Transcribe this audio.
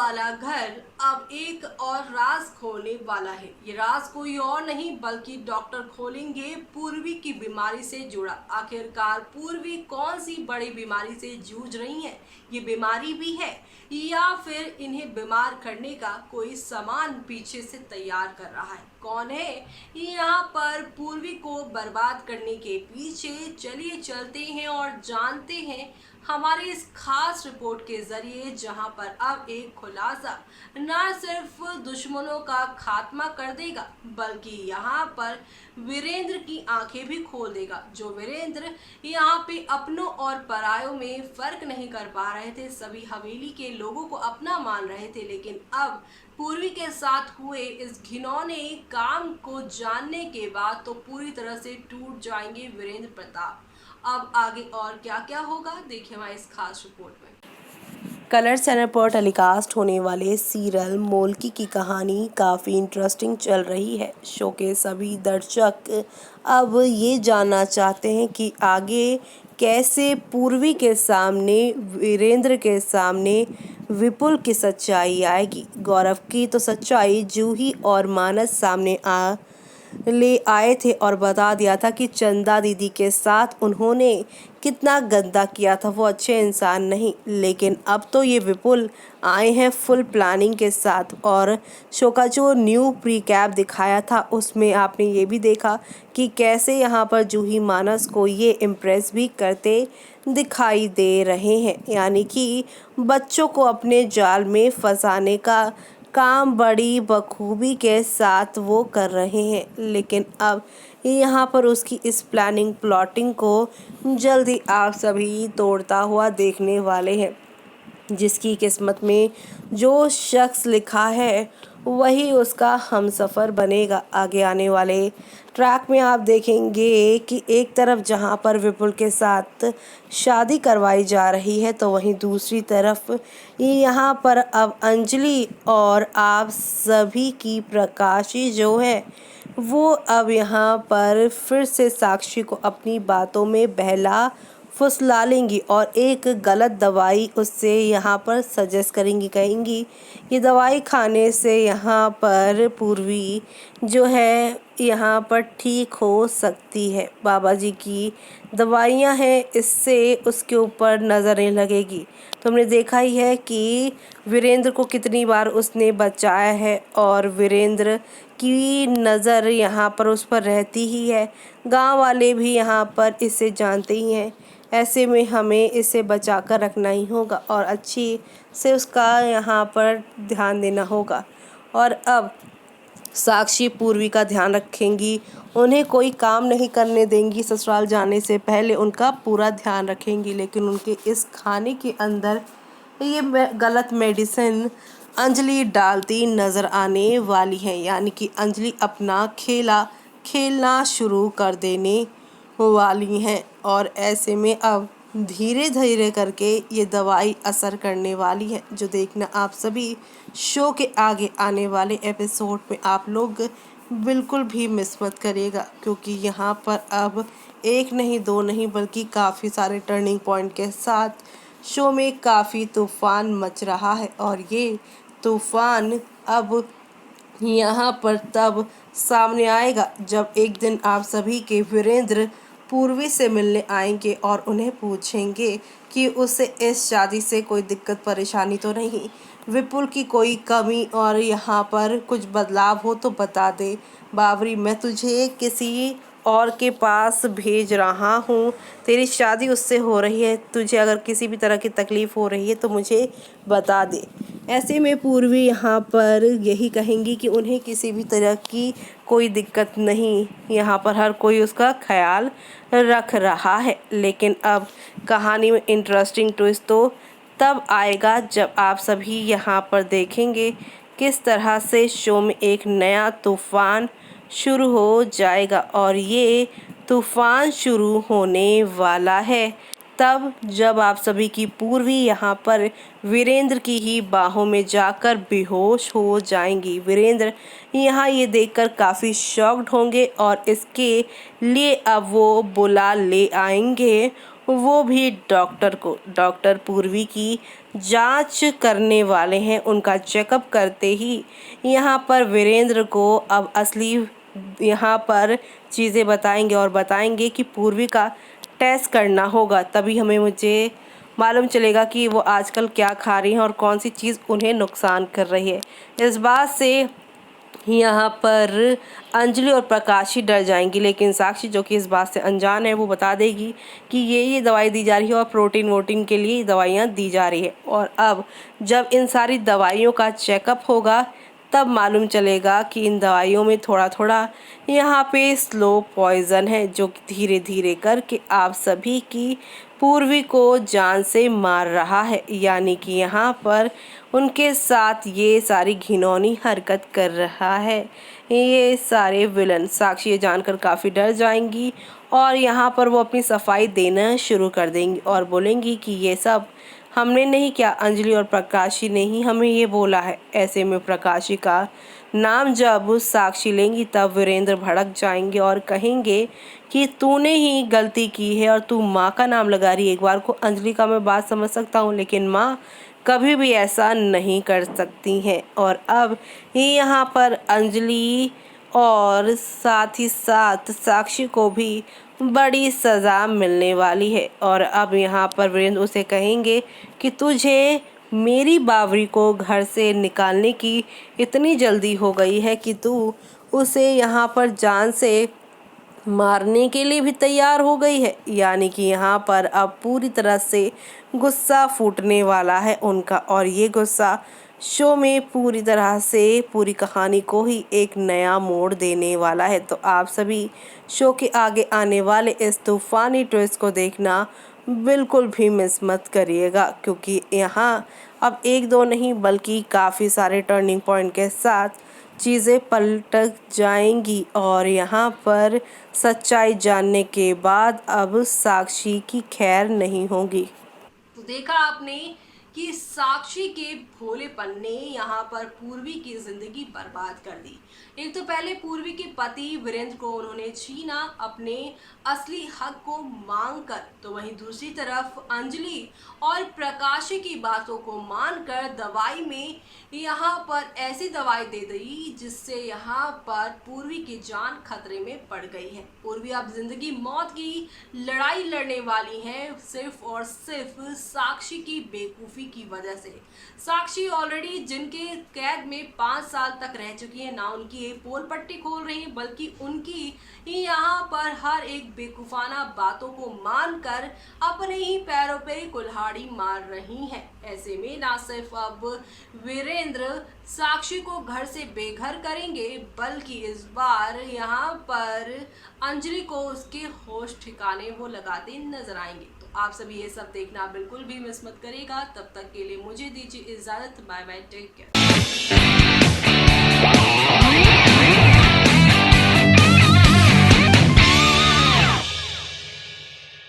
वाला घर अब एक और राज खोलने वाला है। ये राज कोई और नहीं बल्कि डॉक्टर खोलेंगे पूर्वी की बीमारी से जुड़ा। आखिरकार पूर्वी कौन सी बड़ी बीमारी से जूझ रही है? ये बीमारी भी है या फिर इन्हें बीमार करने का कोई सामान पीछे से तैयार कर रहा है? कौन है यहाँ पर पूर्वी को बर्बाद करने के पीछे? चलिए चलते हैं और जानते हैं हमारी इस खास रिपोर्ट के जरिए, जहां पर अब एक खुलासा न सिर्फ दुश्मनों का खात्मा कर देगा बल्कि यहां पर वीरेंद्र की आंखें भी खोल देगा। जो वीरेंद्र यहाँ पे अपनों और परायों में फर्क नहीं कर पा रहे थे, सभी हवेली के लोगों को अपना मान रहे थे, लेकिन अब पूर्वी के साथ हुए इस घिनौने काम को जानने के बाद तो पूरी तरह से टूट जाएंगे वीरेंद्र प्रताप। अब आगे और क्या क्या होगा देखिए हमारी इस खास रिपोर्ट में। कलर चैनल पर टेलीकास्ट होने वाले सीरियल मोल्की की कहानी काफ़ी इंटरेस्टिंग चल रही है। शो के सभी दर्शक अब ये जानना चाहते हैं कि आगे कैसे पूर्वी के सामने, वीरेंद्र के सामने विपुल की सच्चाई आएगी। गौरव की तो सच्चाई जूही और मानस सामने ले आए थे और बता दिया था कि चंदा दीदी के साथ उन्होंने कितना गंदा किया था, वो अच्छे इंसान नहीं। लेकिन अब तो ये विपुल आए हैं फुल प्लानिंग के साथ। और शो का जो न्यू प्री कैप दिखाया था उसमें आपने ये भी देखा कि कैसे यहाँ पर जूही मानस को ये इम्प्रेस भी करते दिखाई दे रहे हैं, यानी कि बच्चों को अपने जाल में फंसाने का काम बड़ी बखूबी के साथ वो कर रहे हैं। लेकिन अब यहाँ पर उसकी इस प्लाटिंग को जल्दी आप सभी तोड़ता हुआ देखने वाले हैं। जिसकी किस्मत में जो शख्स लिखा है वही उसका हमसफ़र बनेगा। आगे आने वाले ट्रैक में आप देखेंगे कि एक तरफ जहां पर विपुल के साथ शादी करवाई जा रही है तो वहीं दूसरी तरफ यहां पर अब अंजलि और आप सभी की प्रकाशी जो है वो अब यहाँ पर फिर से साक्षी को अपनी बातों में बहला फुसला लेंगी और एक गलत दवाई उससे यहाँ पर सजेस्ट करेंगी, कहेंगी ये दवाई खाने से यहाँ पर पूर्वी जो है यहाँ पर ठीक हो सकती है। बाबा जी की दवाइयाँ हैं, इससे उसके ऊपर नज़रें लगेगी। तुमने देखा ही है कि वीरेंद्र को कितनी बार उसने बचाया है और वीरेंद्र की नज़र यहाँ पर उस पर रहती ही है। गांव वाले भी यहाँ पर इसे जानते ही हैं। ऐसे में हमें इसे बचा कर रखना ही होगा और अच्छी से उसका यहाँ पर ध्यान देना होगा। और अब साक्षी पूर्वी का ध्यान रखेंगी, उन्हें कोई काम नहीं करने देंगी, ससुराल जाने से पहले उनका पूरा ध्यान रखेंगी। लेकिन उनके इस खाने के अंदर ये गलत मेडिसिन अंजलि डालती नज़र आने वाली है, यानी कि अंजलि अपना खेलना शुरू कर देने वाली हैं। और ऐसे में अब धीरे धीरे करके ये दवाई असर करने वाली है, जो देखना आप सभी शो के आगे आने वाले एपिसोड में आप लोग बिल्कुल भी मिस मत करिएगा, क्योंकि यहाँ पर अब एक नहीं दो नहीं बल्कि काफ़ी सारे टर्निंग पॉइंट के साथ शो में काफ़ी तूफान मच रहा है। और ये तूफान अब यहाँ पर तब सामने आएगा जब एक दिन आप सभी के वीरेंद्र पूर्वी से मिलने आएंगे और उन्हें पूछेंगे कि उसे इस शादी से कोई दिक्कत परेशानी तो नहीं, विपुल की कोई कमी और यहाँ पर कुछ बदलाव हो तो बता दे। बावरी, मैं तुझे किसी और के पास भेज रहा हूँ, तेरी शादी उससे हो रही है, तुझे अगर किसी भी तरह की तकलीफ़ हो रही है तो मुझे बता दे। ऐसे में पूर्वी यहाँ पर यही कहेंगी कि उन्हें किसी भी तरह की कोई दिक्कत नहीं, यहाँ पर हर कोई उसका ख्याल रख रहा है। लेकिन अब कहानी में इंटरेस्टिंग ट्विस्ट तो तब आएगा जब आप सभी यहाँ पर देखेंगे किस तरह से शो में एक नया तूफ़ान शुरू हो जाएगा। और ये तूफ़ान शुरू होने वाला है तब जब आप सभी की पूर्वी यहाँ पर वीरेंद्र की ही बाहों में जाकर बेहोश हो जाएंगी। वीरेंद्र यहाँ ये देखकर काफ़ी शॉक्ड होंगे और इसके लिए अब वो बुला ले आएंगे वो भी डॉक्टर को। डॉक्टर पूर्वी की जांच करने वाले हैं। उनका चेकअप करते ही यहाँ पर वीरेंद्र को अब असली यहाँ पर चीज़ें बताएंगे और बताएंगे कि पूर्वी का टेस्ट करना होगा, तभी मुझे मालूम चलेगा कि वो आजकल क्या खा रही हैं और कौन सी चीज़ उन्हें नुकसान कर रही है। इस बात से यहाँ पर अंजलि और प्रकाशी डर जाएंगी, लेकिन साक्षी जो कि इस बात से अनजान है वो बता देगी कि ये दवाई दी जा रही है और प्रोटीन वोटीन के लिए दवाइयाँ दी जा रही है। और अब जब इन सारी दवाइयों का चेकअप होगा तब मालूम चलेगा कि इन दवाइयों में थोड़ा थोड़ा यहाँ पे स्लो पॉइज़न है, जो धीरे धीरे करके आप सभी की पूर्वी को जान से मार रहा है। यानी कि यहाँ पर उनके साथ ये सारी घिनौनी हरकत कर रहा है ये सारे विलन। साक्षी ये जानकर काफ़ी डर जाएंगी और यहाँ पर वो अपनी सफाई देना शुरू कर देंगी और बोलेंगी कि ये सब हमने नहीं किया, अंजलि और प्रकाशी ने ही हमें ये बोला है। ऐसे में प्रकाशी का नाम जब साक्षी लेंगी तब वीरेंद्र भड़क जाएंगे और कहेंगे कि तूने ही गलती की है और तू माँ का नाम लगा रही है। एक बार को अंजलि का मैं बात समझ सकता हूँ, लेकिन माँ कभी भी ऐसा नहीं कर सकती हैं। और अब यहाँ पर अंजलि और साथ ही साथ साक्षी को भी बड़ी सज़ा मिलने वाली है। और अब यहाँ पर वीरेंद्र उसे कहेंगे कि तुझे मेरी बावरी को घर से निकालने की इतनी जल्दी हो गई है कि तू उसे यहाँ पर जान से मारने के लिए भी तैयार हो गई है। यानी कि यहाँ पर अब पूरी तरह से गुस्सा फूटने वाला है उनका, और ये गुस्सा शो में पूरी तरह से पूरी कहानी को ही एक नया मोड़ देने वाला है। तो आप सभी शो के आगे आने वाले इस तूफानी ट्विस्ट को देखना बिल्कुल भी मिस मत करिएगा, क्योंकि यहाँ अब एक दो नहीं बल्कि काफ़ी सारे टर्निंग पॉइंट के साथ चीज़ें पलट जाएंगी। और यहाँ पर सच्चाई जानने के बाद अब साक्षी की खैर नहीं होगी। तो देखा आपने कि साक्षी के भोलेपन ने यहाँ पर पूर्वी की जिंदगी बर्बाद कर दी। एक तो पहले पूर्वी के पति वीरेंद्र को उन्होंने छीना अपने असली हक को मांगकर, तो वहीं दूसरी तरफ अंजलि और प्रकाशी की बातों को मानकर दवाई में यहाँ पर ऐसी दवाई दे दी जिससे यहाँ पर पूर्वी की जान खतरे में पड़ गई है। पूर्वी अब जिंदगी मौत की लड़ाई लड़ने वाली है सिर्फ और सिर्फ साक्षी की बेवकूफ़ी की वजह से। साक्षी ऑलरेडी जिनके कैद में 5 साल तक रह चुकी है, ना उनकी एक पोल पट्टी खोल रही है बल्कि उनकी ही यहाँ पर हर एक बेवकूफ़ाना बातों को मानकर अपने ही पैरों पे कुल्हाड़ी मार रही हैं। ऐसे में ना सिर्फ अब वीरेंद्र साक्षी को घर से बेघर करेंगे बल्कि इस बार यहाँ पर अंजलि को उसके होश ठिकाने वो लगाते नजर आएंगे। तो आप सभी ये सब देखना बिल्कुल भी मिस मत करिएगा। तब तक के लिए मुझे दीजिए इजाजत। Bye bye, take care.